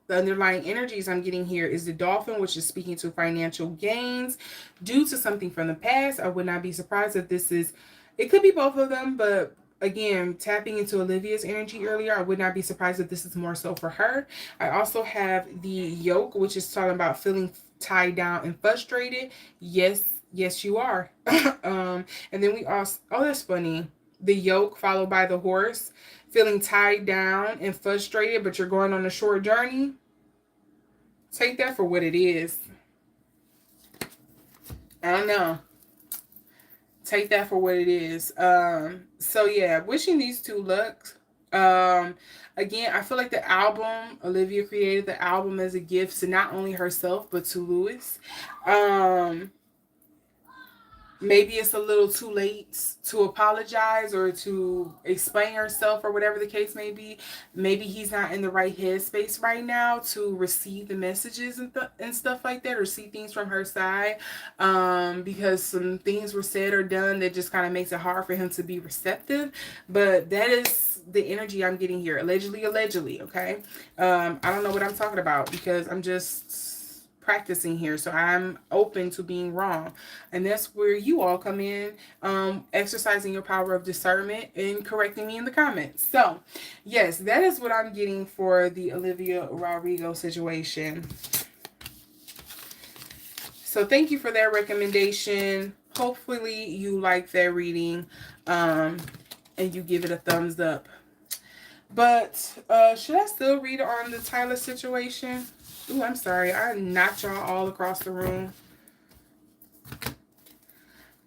the underlying energies I'm getting here is the dolphin, which is speaking to financial gains due to something from the past. I would not be surprised if this is, it could be both of them, but again, tapping into Olivia's energy earlier, I would not be surprised if this is more so for her. I also have the yoke, which is talking about feeling tied down and frustrated. Yes, you are. And then we also, oh, that's funny. The yoke followed by the horse, feeling tied down and frustrated, but you're going on a short journey. Take that for what it is. I don't know. Take that for what it is. So yeah, wishing these two luck. Again, I feel like the album, Olivia created the album as a gift to not only herself, but to Louis. Maybe it's a little too late to apologize or to explain herself or whatever the case may be. Maybe he's not in the right headspace right now to receive the messages and stuff like that, or see things from her side, because some things were said or done that just kind of makes it hard for him to be receptive. But that is the energy I'm getting here. Allegedly, okay? I don't know what I'm talking about because I'm just practicing here, so I'm open to being wrong, and that's where you all come in, exercising your power of discernment and correcting me in the comments. So yes, that is what I'm getting for the Olivia Rodrigo situation. So thank you for that recommendation. Hopefully you like that reading, and you give it a thumbs up. But should I still read on the Tyla situation? Ooh, I'm sorry. I knocked y'all all across the room.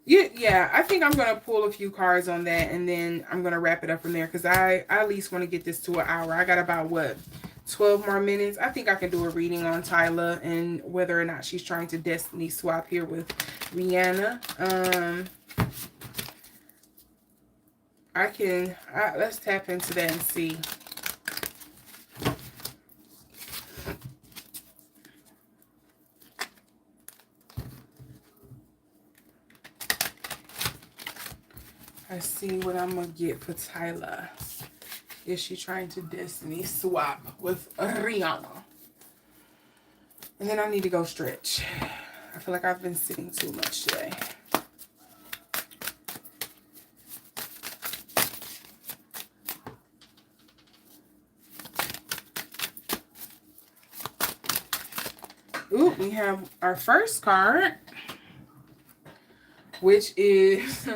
Yeah, I think I'm going to pull a few cards on that, and then I'm going to wrap it up from there, because I at least want to get this to an hour. I got about, 12 more minutes. I think I can do a reading on Tyla and whether or not she's trying to destiny swap here with Rihanna. Let's tap into that and see. Let's see what I'm going to get for Tyla. Is she trying to destiny swap with Rihanna? And then I need to go stretch. I feel like I've been sitting too much today. Ooh, we have our first card, which is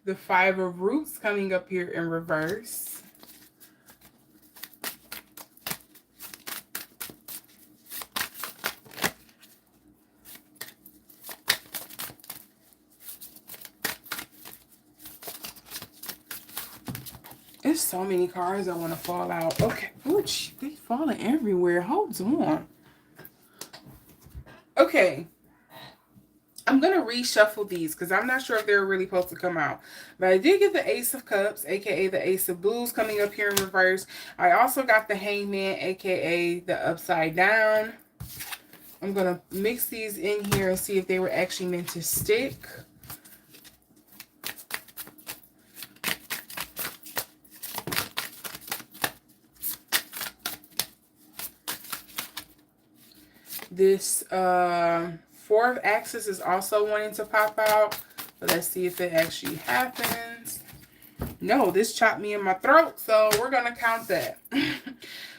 the Five of Roots coming up here in reverse. there's so many cards I want to fall out. Okay. Which they falling everywhere. Hold on. Okay. I'm going to reshuffle these because I'm not sure if they're really supposed to come out. But I did get the Ace of Cups, aka the Ace of Blues, coming up here in reverse. I also got the Hangman, aka the Upside Down. I'm going to mix these in here and see if they were actually meant to stick. This fourth axis is also wanting to pop out. But let's see if it actually happens. No, this chopped me in my throat, so we're going to count that.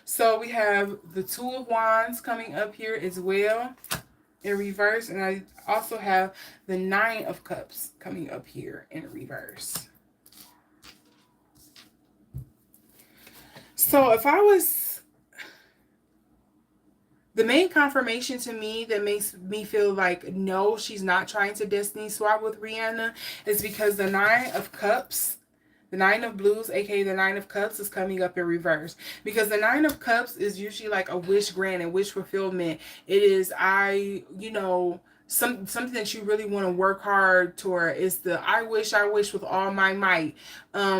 So we have the Two of Wands coming up here as well in reverse. And I also have the Nine of Cups coming up here in reverse. So if I was... The main confirmation to me that makes me feel like, no, she's not trying to destiny swap with Rihanna is because the Nine of Cups, the Nine of Blues, aka the Nine of Cups, is coming up in reverse. Because the Nine of Cups is usually like a wish granted, wish fulfillment. It is, something that you really want to work hard toward. Is the I wish with all my might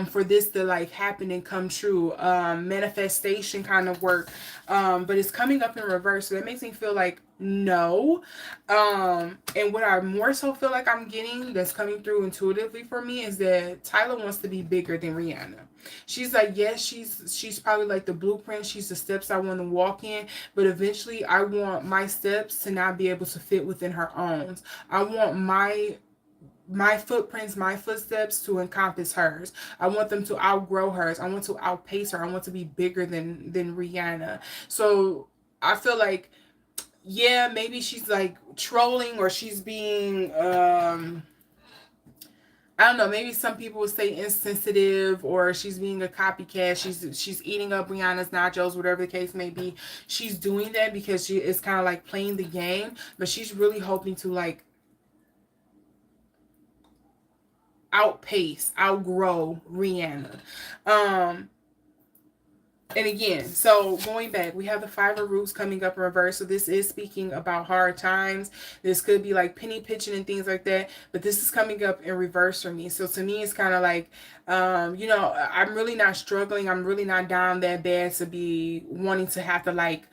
for this to like happen and come true, manifestation kind of work, but it's coming up in reverse, so that makes me feel like no. And what I more so feel like I'm getting that's coming through intuitively for me is that Tyla wants to be bigger than Rihanna. She's like, yes, she's probably like the blueprint, she's the steps I want to walk in, but eventually I want my steps to not be able to fit within her own. I want my footprints, my footsteps to encompass hers. I want them to outgrow hers. I want to outpace her. I want to be bigger than Rihanna. So I feel like, yeah, maybe she's like trolling, or she's being I don't know, maybe some people would say insensitive, or she's being a copycat. She's eating up Rihanna's nachos, whatever the case may be. She's doing that because she is kind of like playing the game, but she's really hoping to like outgrow Rihanna. And again, so going back, we have the Five of Roots coming up in reverse. So this is speaking about hard times. This could be like penny pitching and things like that. But this is coming up in reverse for me. So to me, it's kind of like, I'm really not struggling. I'm really not down that bad to be wanting to have to like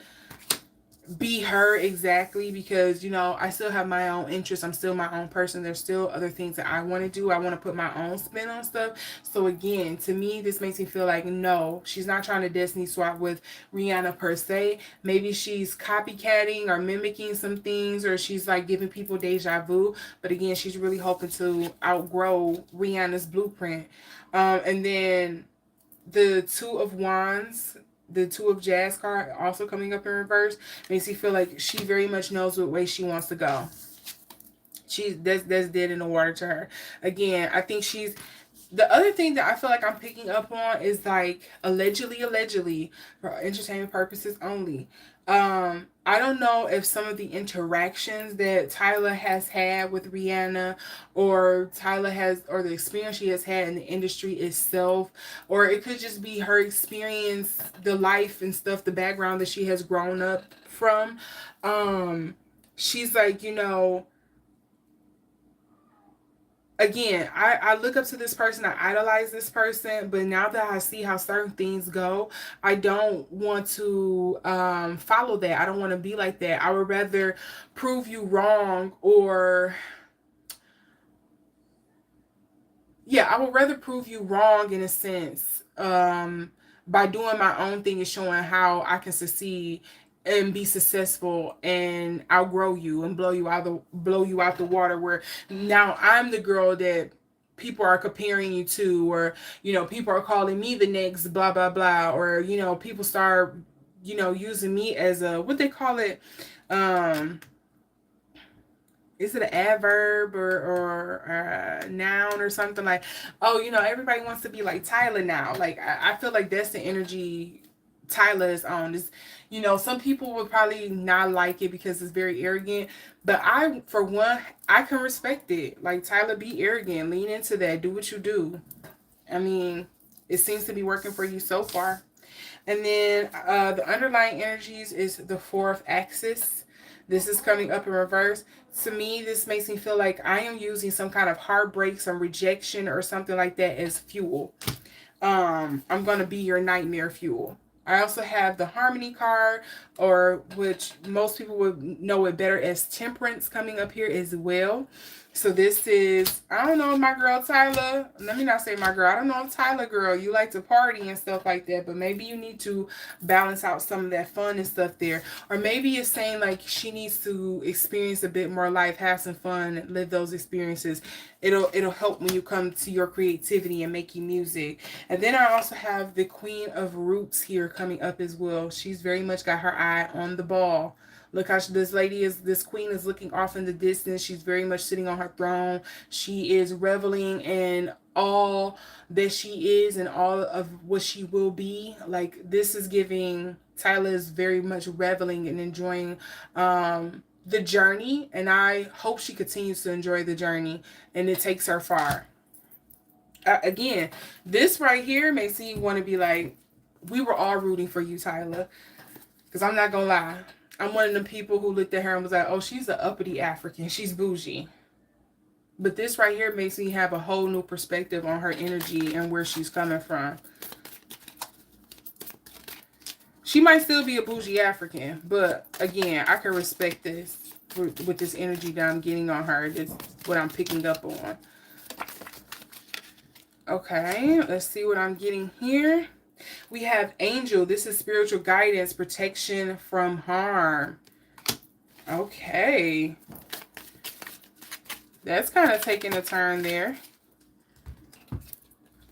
be her exactly, because I still have my own interests. I'm still my own person. There's still other things that I want to do. I want to put my own spin on stuff. So again, to me, this makes me feel like, no, she's not trying to destiny swap with Rihanna per se. Maybe she's copycatting or mimicking some things, or she's like giving people deja vu, but again, she's really hoping to outgrow Rihanna's blueprint. And then the Two of Wands, the Two of Jazz card also coming up in reverse, makes me feel like she very much knows what way she wants to go. That's dead in the water to her. Again, I think she's... The other thing that I feel like I'm picking up on is like allegedly for entertainment purposes only. I don't know if some of the interactions that Tyla has had with Rihanna, or the experience she has had in the industry itself, or it could just be her experience, the life and stuff, the background that she has grown up from. She's like, again, I look up to this person, I idolize this person, but now that I see how certain things go, I don't want to follow that. I don't want to be like that. I would rather prove you wrong, or... Yeah, I would rather prove you wrong in a sense, by doing my own thing and showing how I can succeed and be successful and outgrow you and blow you out the water, where now I'm the girl that people are comparing you to, or people are calling me the next blah blah blah, or people start using me as a, what they call it, is it an adverb or a noun or something, like, oh, everybody wants to be like Tyla now. Like, I feel like that's the energy Tyla is on. Is, some people would probably not like it because it's very arrogant, but I, for one, I can respect it. Like, Tyla, be arrogant, lean into that, do what you do. I mean, It seems to be working for you so far. And then the underlying energies is the fourth axis. This is coming up in reverse. To me, this makes me feel like I am using some kind of heartbreak, some rejection, or something like that as fuel. I'm going to be your nightmare fuel. I also have the Harmony card, or which most people would know it better as Temperance, coming up here as well. So this is, I don't know, my girl Tyla. Let me not say my girl. I don't know if Tyla, girl, you like to party and stuff like that, but maybe you need to balance out some of that fun and stuff there. Or maybe it's saying like she needs to experience a bit more life, have some fun, live those experiences. It'll help when you come to your creativity and making music. And then I also have the Queen of Roots here coming up as well. She's very much got her eye on the ball. Look how this queen is looking off in the distance. She's very much sitting on her throne. She is reveling in all that she is and all of what she will be. Like, this is giving, Tyla is very much reveling and enjoying the journey. And I hope she continues to enjoy the journey and it takes her far. Again, this right here makes me want to be like, we were all rooting for you, Tyla. Because I'm not going to lie. I'm one of them people who looked at her and was like, oh, she's an uppity African. She's bougie. But this right here makes me have a whole new perspective on her energy and where she's coming from. She might still be a bougie African. But again, I can respect this with this energy that I'm getting on her. This is what I'm picking up on. Okay, let's see what I'm getting here. We have Angel. This is spiritual guidance, protection from harm. Okay. That's kind of taking a turn there.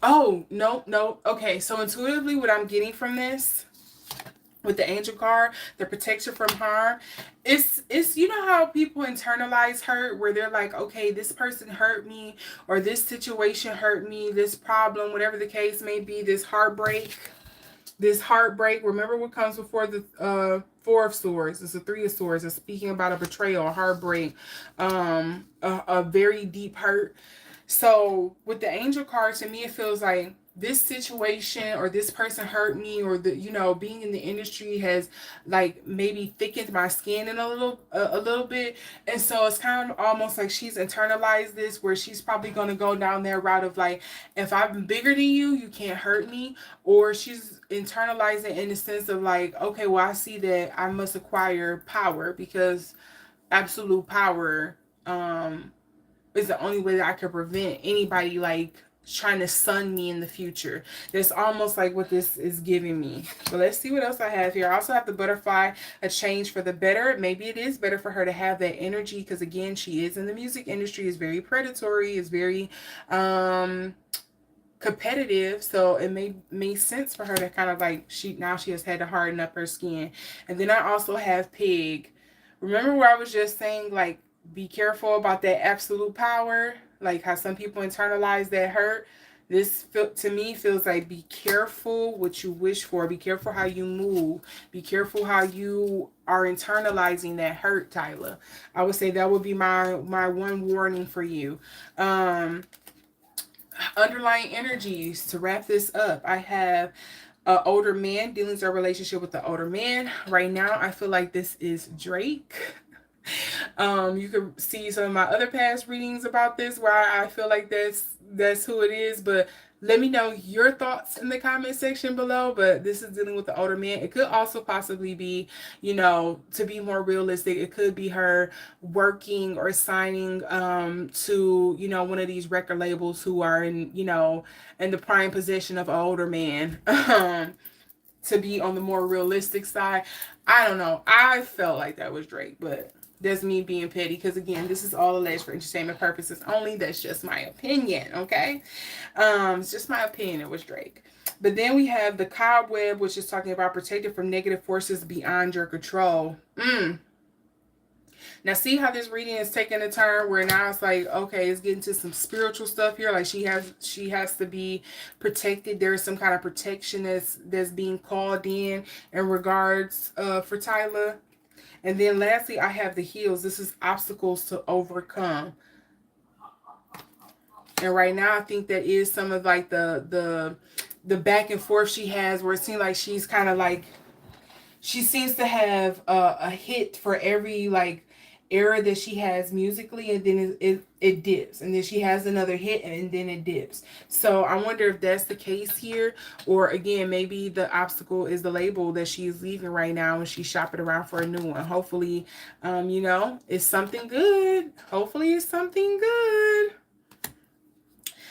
Oh, no. Okay, so intuitively what I'm getting from this, with the Angel card, the protection from harm, it's you know how people internalize hurt, where they're like, okay, this person hurt me, or this situation hurt me, this problem, whatever the case may be, this heartbreak. Remember what comes before the Four of Swords? It's the Three of Swords. It's speaking about a betrayal, a heartbreak, a very deep hurt. So with the Angel card, to me, it feels like this situation or this person hurt me, or being in the industry has like maybe thickened my skin in a little bit. And so it's kind of almost like she's internalized this, where she's probably going to go down that route of like, if I'm bigger than you, you can't hurt me. Or she's internalized it in the sense of like, okay, well, I see that I must acquire power, because absolute power is the only way that I could prevent anybody like trying to sun me in the future. That's almost like what this is giving me. But let's see what else I have here. I also have the Butterfly, a change for the better. Maybe it is better for her to have that energy, because again, she is in the music industry, is very predatory, is very competitive. So it make sense for her to kind of like, she has had to harden up her skin. And then I also have Pig. Remember where I was just saying, like, be careful about that absolute power, like how some people internalize that hurt. This to me feels like, be careful what you wish for. Be careful how you move. Be careful how you are internalizing that hurt, Tyla. I would say that would be my one warning for you. Underlying energies, to wrap this up, I have an older man, dealings or relationship with the older man. Right now, I feel like this is Drake. You can see some of my other past readings about this, where I feel like that's who it is. But let me know your thoughts in the comment section below. But this is dealing with the older man. It could also possibly be, to be more realistic, it could be her working or signing to, one of these record labels who are in the prime position of an older man. To be on the more realistic side. I don't know. I felt like that was Drake, but that's me being petty, because again, this is all alleged for entertainment purposes only. That's just my opinion, okay? It's just my opinion. It was Drake. But then we have the Cobweb, which is talking about protected from negative forces beyond your control. Now, see how this reading is taking a turn, where now it's like, okay, it's getting to some spiritual stuff here. Like she has to be protected. There's some kind of protection that's being called in regards for Tyla. And then lastly, I have the heels. This is obstacles to overcome. And right now, I think that is some of like the the back and forth she has, where it seems like she's kind of like, she seems to have a hit for every like era that she has musically, and then it dips, and then she has another hit, and then it dips. So I wonder if that's the case here, or again, maybe the obstacle is the label that she's leaving right now and she's shopping around for a new one. Hopefully, you know, it's something good. Hopefully it's something good.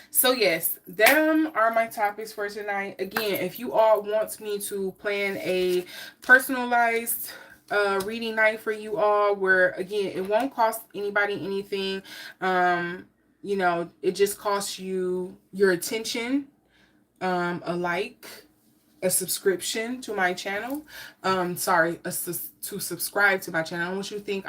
So yes, them are my topics for tonight. Again, if you all want me to plan a personalized reading night for you all, where again, it won't cost anybody anything. You know, it just costs you your attention, a like, a subscription to my channel. Sorry, to subscribe to my channel. I don't want you to think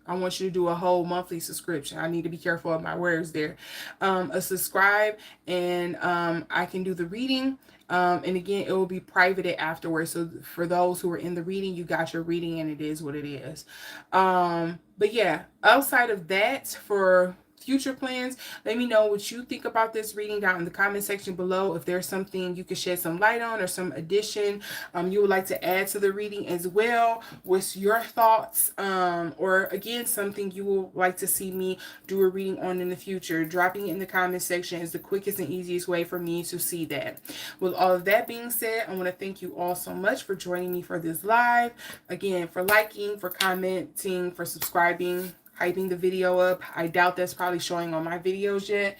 I want you to do a whole monthly subscription. I need to be careful of my words there. A subscribe, and I can do the reading. And again, it will be privated afterwards. So for those who are in the reading, you got your reading, and it is what it is. But yeah, outside of that, for future plans, let me know what you think about this reading down in the comment section below. If there's something you could shed some light on, or some addition you would like to add to the reading as well. What's your thoughts? Or again, something you would like to see me do a reading on in the future. Dropping it in the comment section is the quickest and easiest way for me to see that. With all of that being said, I want to thank you all so much for joining me for this live. Again, for liking, for commenting, for subscribing, hyping the video up. I doubt that's probably showing on my videos yet,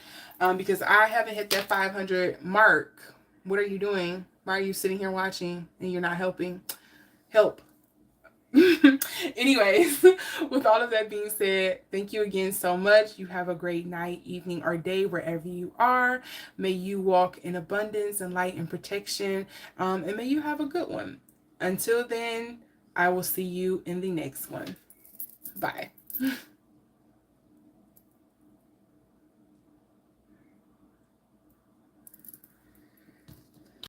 because I haven't hit that 500 mark. What are you doing? Why are you sitting here watching and you're not helping? Help. Anyways, with all of that being said, thank you again so much. You have a great night, evening, or day wherever you are. May you walk in abundance and light and protection, and may you have a good one. Until then, I will see you in the next one. Bye.